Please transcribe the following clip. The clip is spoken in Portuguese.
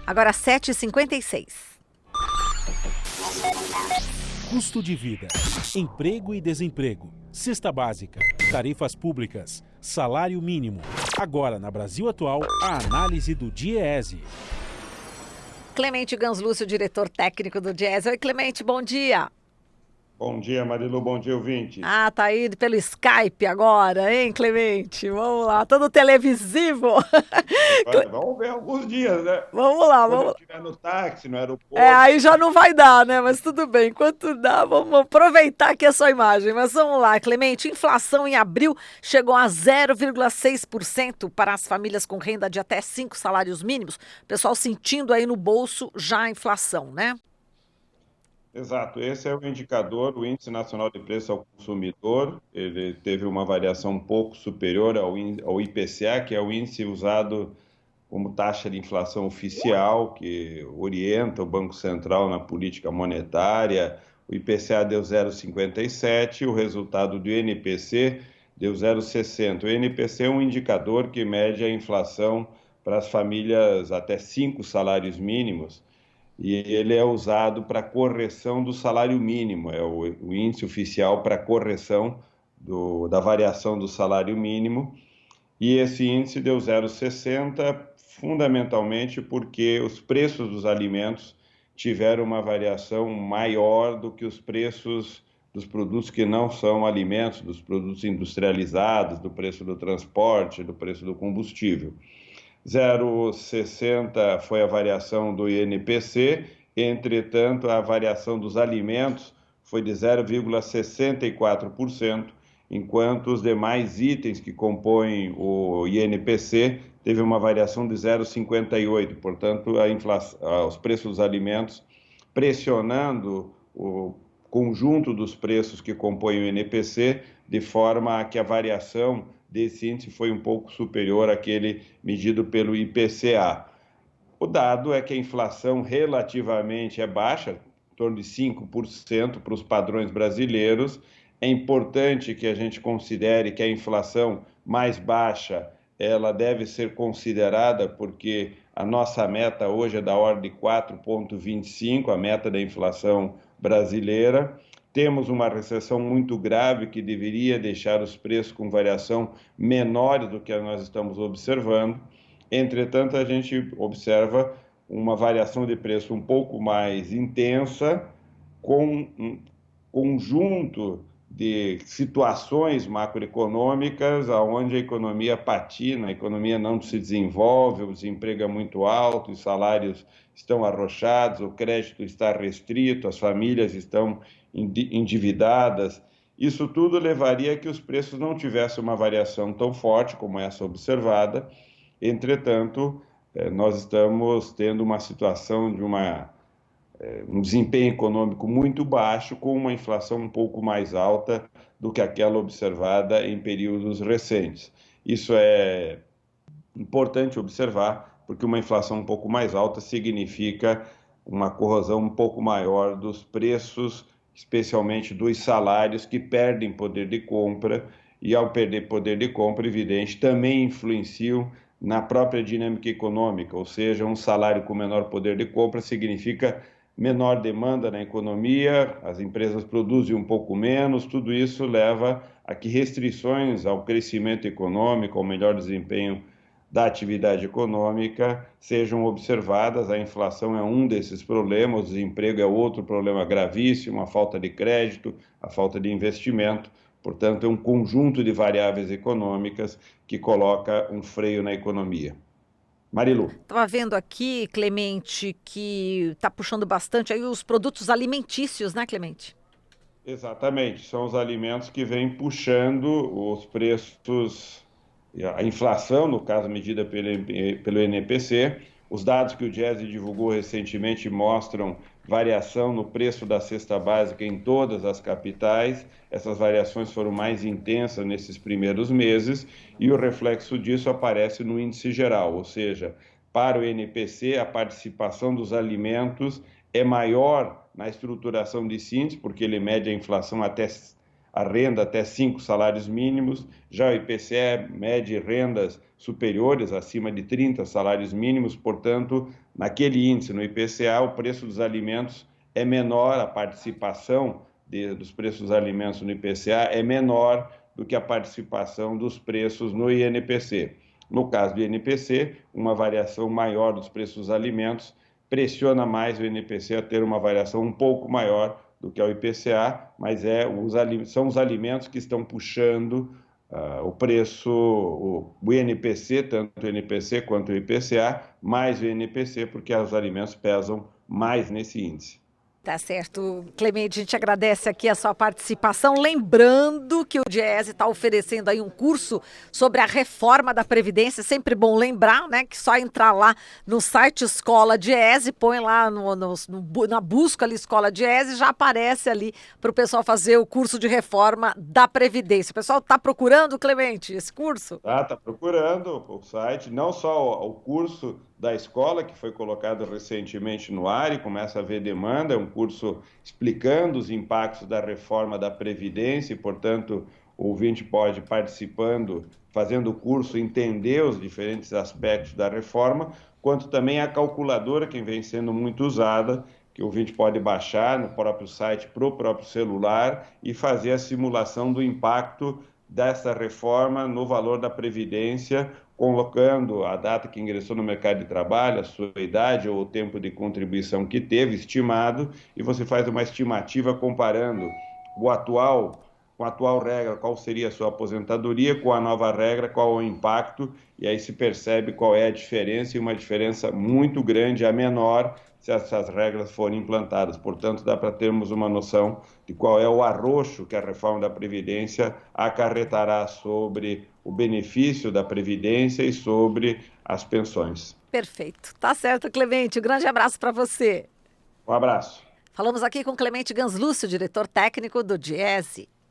Agora 7h56. Custo de vida, emprego e desemprego, cesta básica, tarifas públicas, salário mínimo. Agora, na Brasil Atual, a análise do DIEESE. Clemente Ganslúcio, diretor técnico do DIEESE. Oi, Clemente, bom dia. Bom dia, Marilu, bom dia, ouvintes. Tá aí pelo Skype agora, hein, Clemente? Vamos lá, todo televisivo. Vamos ver alguns dias, né? Vamos lá, Quando vamos eu lá. estiver no táxi, no aeroporto. Aí já não vai dar, né? Mas tudo bem, enquanto dá, vamos aproveitar aqui a sua imagem. Mas vamos lá, Clemente, inflação em abril chegou a 0,6% para as famílias com renda de até 5 salários mínimos. Pessoal sentindo aí no bolso já a inflação, né? Exato, esse é o indicador, o Índice Nacional de Preço ao Consumidor. Ele teve uma variação um pouco superior ao IPCA, que é o índice usado como taxa de inflação oficial, que orienta o Banco Central na política monetária. O IPCA deu 0,57, o resultado do INPC deu 0,60. O INPC é um indicador que mede a inflação para as famílias até 5 salários mínimos, e ele é usado para correção do salário mínimo, é o índice oficial para correção da variação do salário mínimo, e esse índice deu 0,60, fundamentalmente porque os preços dos alimentos tiveram uma variação maior do que os preços dos produtos que não são alimentos, dos produtos industrializados, do preço do transporte, do preço do combustível. 0,60 foi a variação do INPC, entretanto, a variação dos alimentos foi de 0,64%, enquanto os demais itens que compõem o INPC teve uma variação de 0,58%. Portanto, os preços dos alimentos pressionando o conjunto dos preços que compõem o INPC, de forma a que a variação desse índice foi um pouco superior àquele medido pelo IPCA. O dado é que a inflação relativamente é baixa, em torno de 5% para os padrões brasileiros. É importante que a gente considere que a inflação mais baixa ela deve ser considerada porque a nossa meta hoje é da ordem de 4,25, a meta da inflação brasileira. Temos uma recessão muito grave que deveria deixar os preços com variação menores do que nós estamos observando. Entretanto, a gente observa uma variação de preço um pouco mais intensa, com um conjunto de situações macroeconômicas onde a economia patina, a economia não se desenvolve, o desemprego é muito alto, os salários estão arrochados, o crédito está restrito, as famílias estão endividadas. Isso tudo levaria a que os preços não tivessem uma variação tão forte como essa observada. Entretanto, nós estamos tendo uma situação de um desempenho econômico muito baixo, com uma inflação um pouco mais alta do que aquela observada em períodos recentes. Isso é importante observar, porque uma inflação um pouco mais alta significa uma corrosão um pouco maior dos preços, especialmente dos salários, que perdem poder de compra, e ao perder poder de compra, evidente, também influenciam na própria dinâmica econômica, ou seja, um salário com menor poder de compra significa menor demanda na economia, as empresas produzem um pouco menos, tudo isso leva a que restrições ao crescimento econômico, ao melhor desempenho da atividade econômica sejam observadas. A inflação é um desses problemas, o desemprego é outro problema gravíssimo, a falta de crédito, a falta de investimento. Portanto, é um conjunto de variáveis econômicas que coloca um freio na economia. Marilu. Estava vendo aqui, Clemente, que está puxando bastante aí os produtos alimentícios, né, Clemente? Exatamente, são os alimentos que vêm puxando os preços, a inflação, no caso medida pelo INPC. Os dados que o DIEESE divulgou recentemente mostram variação no preço da cesta básica em todas as capitais. Essas variações foram mais intensas nesses primeiros meses e o reflexo disso aparece no índice geral, ou seja, para o INPC, a participação dos alimentos é maior na estruturação desse índice, porque ele mede a inflação a renda até 5 salários mínimos, já o IPCE mede rendas superiores, acima de 30 salários mínimos, portanto, naquele índice, no IPCA, o preço dos alimentos é menor, a participação dos preços dos alimentos no IPCA é menor do que a participação dos preços no INPC. No caso do INPC, uma variação maior dos preços dos alimentos pressiona mais o INPC a ter uma variação um pouco maior do que o IPCA, mas são os alimentos que estão puxando o preço, o INPC, tanto o INPC quanto o IPCA, mais o INPC, porque os alimentos pesam mais nesse índice. Tá certo, Clemente, a gente agradece aqui a sua participação, lembrando que o Diese está oferecendo aí um curso sobre a reforma da Previdência, sempre bom lembrar, né, que só entrar lá no site Escola Diese, põe lá na busca ali Escola Diese, já aparece ali para o pessoal fazer o curso de reforma da Previdência. O pessoal está procurando, Clemente, esse curso? Tá procurando o site, não só o curso da escola, que foi colocado recentemente no ar e começa a haver demanda, é um curso explicando os impactos da reforma da Previdência e, portanto, o ouvinte pode, participando, fazendo o curso, entender os diferentes aspectos da reforma, quanto também a calculadora, que vem sendo muito usada, que o ouvinte pode baixar no próprio site, para o próprio celular, e fazer a simulação do impacto dessa reforma no valor da Previdência, colocando a data que ingressou no mercado de trabalho, a sua idade ou o tempo de contribuição que teve, estimado, e você faz uma estimativa comparando com a atual regra, qual seria a sua aposentadoria, com a nova regra, qual o impacto, e aí se percebe qual é a diferença, e uma diferença muito grande, a menor, se essas regras forem implantadas. Portanto, dá para termos uma noção de qual é o arroxo que a reforma da Previdência acarretará sobre o benefício da Previdência e sobre as pensões. Perfeito. Tá certo, Clemente. Um grande abraço para você. Um abraço. Falamos aqui com Clemente Ganslúcio, diretor técnico do Diese.